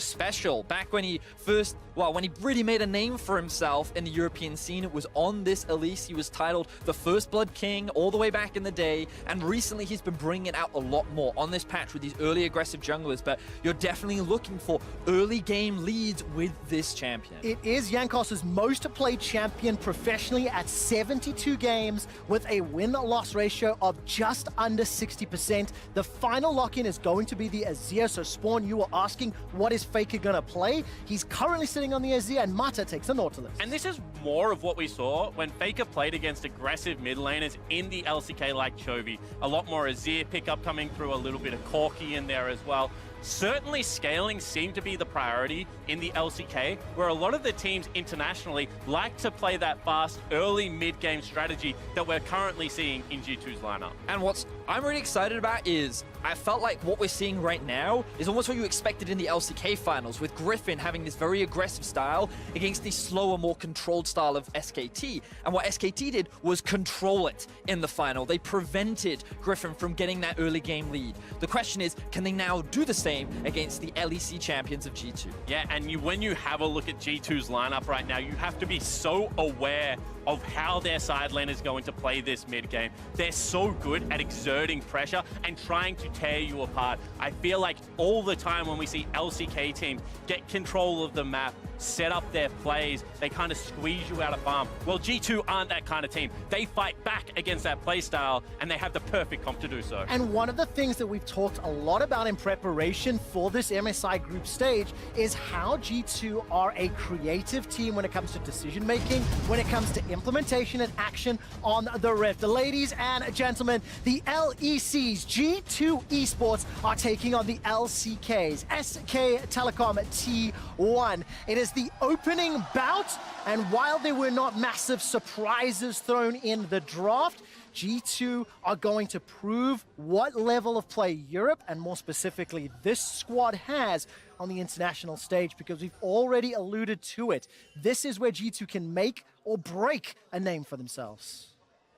special. Back when he first, when he really made a name for himself in the European scene, it was on this Elise. He was titled the First Blood King all the way back in the day, and recently he's been bringing it out a lot more on this patch with these early aggressive junglers, but you're definitely looking for early game leads with this champion. It is Jankos's most played champion professionally at 72 games with a win-loss ratio of just under 60%. The final lock-in is going to be the Azir. So Spawn, you were asking, what is Faker gonna play? He's currently sitting on the Azir, and Mata takes the Nautilus. And this is more of what we saw when Faker played against aggressive mid laners in the LCK like Chovy. A lot more Azir pickup coming through, a little bit of Corki in there as well. Certainly scaling seemed to be the priority in the LCK, where a lot of the teams internationally like to play that fast early mid-game strategy that we're currently seeing in G2's lineup. And what I'm really excited about is I felt like what we're seeing right now is almost what you expected in the LCK finals, with Griffin having this very aggressive style against the slower, more controlled style of SKT. And what SKT did was control it in the final. They prevented Griffin from getting that early game lead. The question is, can they now do the same against the LEC champions of G2? Yeah, and when you have a look at G2's lineup right now, you have to be so aware of how their side lane is going to play this mid game. They're so good at exerting pressure and trying to tear you apart. I feel like all the time when we see LCK teams get control of the map, set up their plays, they kind of squeeze you out of farm. Well, G2 aren't that kind of team. They fight back against that play style, and they have the perfect comp to do so. And one of the things that we've talked a lot about in preparation for this MSI group stage is how G2 are a creative team when it comes to decision making, when it comes to implementation and action on the Rift. Ladies and gentlemen, the LECs, G2 eSports, are taking on the LCKs, SK Telecom T1. It is the opening bout, and while there were not massive surprises thrown in the draft, G2 are going to prove what level of play Europe, and more specifically this squad, has on the international stage, because we've already alluded to it. This is where G2 can make or break a name for themselves.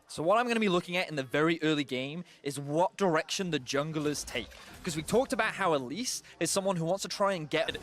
So what I'm going to be looking at in the very early game is what direction the junglers take. Because we talked about how Elise is someone who wants to try and get...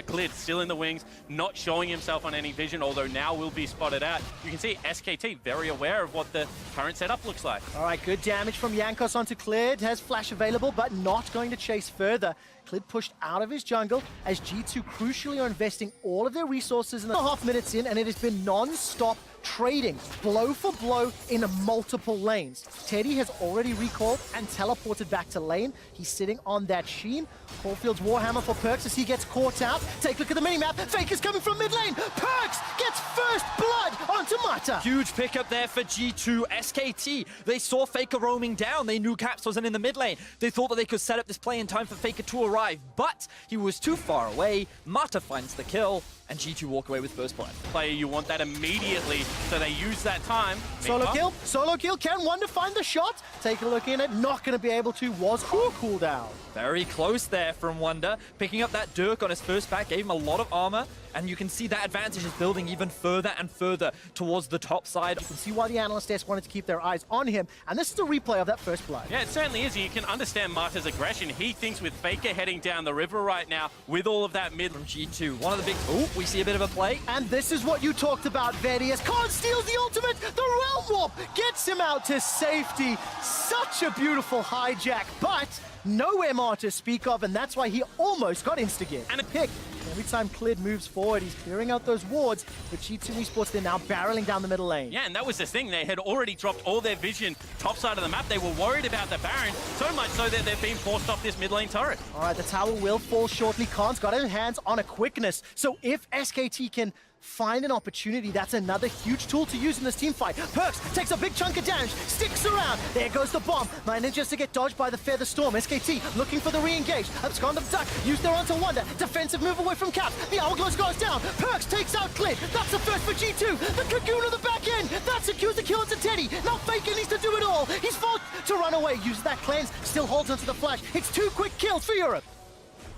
Cleared, still in the wings, not showing himself on any vision, although now will be spotted out. You can see SKT very aware of what the current setup looks like. All right, good damage from Jankos onto Cleared. Has flash available, but not going to chase further. Cleared pushed out of his jungle as G2 crucially are investing all of their resources in the half minutes in, and it has been non-stop trading, blow for blow in multiple lanes. Teddy has already recalled and teleported back to lane. He's sitting on that Sheen. Caulfield's Warhammer for Perks as he gets caught out. Take a look at the minimap. Faker's coming from mid lane. Perks gets first blood onto Mata. Huge pickup there for G2. SKT, they saw Faker roaming down. They knew Caps wasn't in the mid lane. They thought that they could set up this play in time for Faker to arrive, but he was too far away. Mata finds the kill, and G2 walk away with first blood. Player, you want that immediately, so they use that time. Solo kill, can Wonder find the shot? Take a look in it, not going to be able to, was on cooldown. Very close there from Wonder, picking up that Dirk on his first back, gave him a lot of armor, and you can see that advantage is building even further and further towards the top side. You can see why the analyst desk wanted to keep their eyes on him, and this is a replay of that first blood. Yeah, it certainly is. You can understand Mata's aggression. He thinks with Faker heading down the river right now, with all of that mid from G2. One of the big... Oh, we see a bit of a play. And this is what you talked about, Verdi, as Khan steals the ultimate. The Realm Warp gets him out to safety. Such a beautiful hijack, but no MR to speak of, and that's why he almost got insta-geared. And a pick. Every time Clid moves forward, he's clearing out those wards. But G2 eSports, they're now barreling down the middle lane. Yeah, and that was the thing. They had already dropped all their vision top side of the map. They were worried about the Baron, so much so that they've been forced off this mid lane turret. All right, the tower will fall shortly. Khan's got his hands on a quickness. So if SKT can find an opportunity, that's another huge tool to use in this team fight. Perks takes a big chunk of damage, sticks around. There goes the bomb. Manages to get dodged by the Feather Storm. SKT looking for the re-engage. Abscond of Duck, used there onto Wonder. Defensive move away from Cap. The Hourglass goes down. Perks takes out Clid. That's the first for G2. The Cocoon on the back end. That secures the kill into Teddy. Now Faker needs to do it all. He's forced to run away. Uses that cleanse. Still holds onto the flash. It's 2 quick kills for Europe.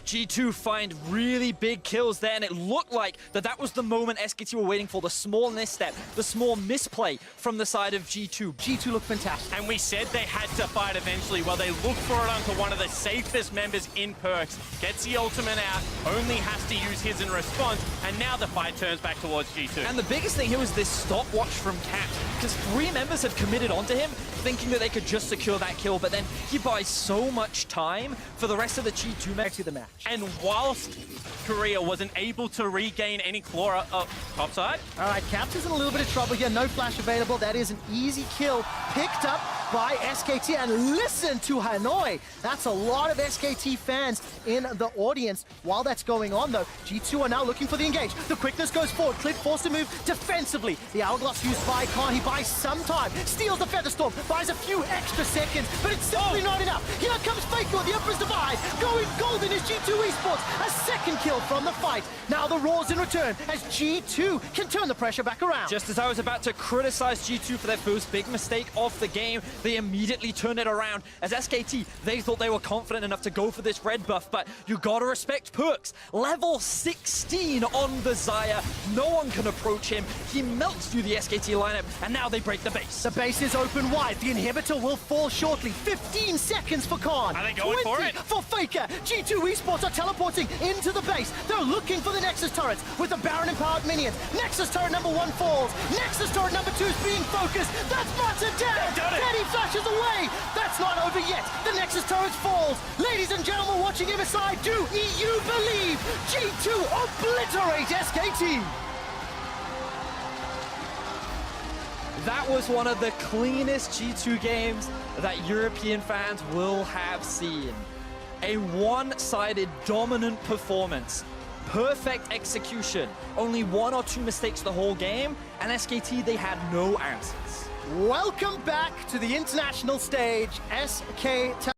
G2 find really big kills there, and it looked like that was the moment SKT were waiting for, the small misstep, the small misplay from the side of G2. G2 looked fantastic. And we said they had to fight eventually. Well, they looked for it onto one of the safest members in Perks, gets the ultimate out, only has to use his in response, and now the fight turns back towards G2. And the biggest thing here was this stopwatch from Caps, because 3 members had committed onto him, thinking that they could just secure that kill, but then he buys so much time for the rest of the G2 members To the match. And whilst Korea wasn't able to regain any Chlora topside. All right, Caps is in a little bit of trouble here. No flash available. That is an easy kill picked up by SKT. And listen to Hanoi. That's a lot of SKT fans in the audience. While that's going on, though, G2 are now looking for the engage. The quickness goes forward. Clid forced to move defensively. The Hourglass used by Khan. He buys some time. Steals the Featherstorm. Buys a few extra seconds. But it's simply not enough. Here comes Faker with the Emperor's Divide. Going golden is G2 eSports. A second kill from the fight. Now the Roars in return as G2 can turn the pressure back around. Just as I was about to criticize G2 for their first big mistake of the game, they immediately turned it around. As SKT, they thought they were confident enough to go for this red buff, but you gotta respect Perks. Level 16 on the Xayah. No one can approach him. He melts through the SKT lineup, and now they break the base. The base is open wide. The inhibitor will fall shortly. 15 seconds for Khan. Are they going for it? For Faker. G2 eSports are teleporting into the base. They're looking for the Nexus turrets with the Baron empowered minions. Nexus turret number 1 falls. Nexus turret number 2 is being focused. That's Martin down. Teddy flashes away. That's not over yet. The Nexus turret falls. Ladies and gentlemen watching MSI, do you believe G2 obliterate SKT? That was one of the cleanest G2 games that European fans will have seen. A one-sided dominant performance. Perfect execution. Only 1 or 2 mistakes the whole game, and SKT, they had no answers. Welcome back to the international stage, SK Telecom.